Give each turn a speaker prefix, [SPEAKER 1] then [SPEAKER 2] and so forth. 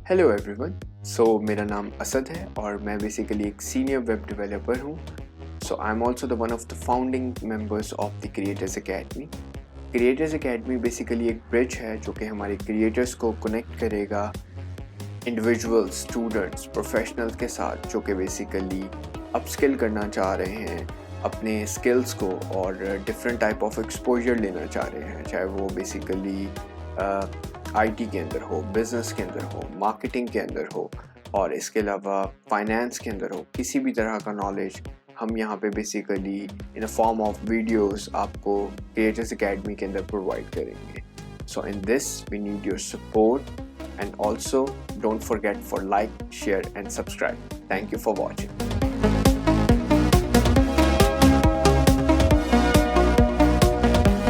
[SPEAKER 1] Hello everyone. मेरा नाम असद है और मैं बेसिकली एक सीनियर वेब डेवलपर हूँ। I am also the one of the founding members of the creators academy. Creators academy basically एक ब्रिज है जो कि हमारे क्रिएटर्स को कनेक्ट करेगा इंडिविजुअल्स, स्टूडेंट्स, प्रोफेशनल्स के साथ जो कि बेसिकली अपस्किल करना चाह रहे हैं अपने स्किल्स को और डिफरेंट टाइप ऑफ एक्सपोजर लेना चाह रहे हैं, चाहे वो बेसिकली आईटी के अंदर हो, बिजनेस के अंदर हो, मार्केटिंग के अंदर हो और इसके अलावा फाइनेंस के अंदर हो। किसी भी तरह का नॉलेज हम यहाँ पे basically in a form of videos आपको क्रिएटर्स एकेडमी के अंदर प्रोवाइड करेंगे। So in this we need your support and also don't forget for like, share and subscribe. Thank you for watching.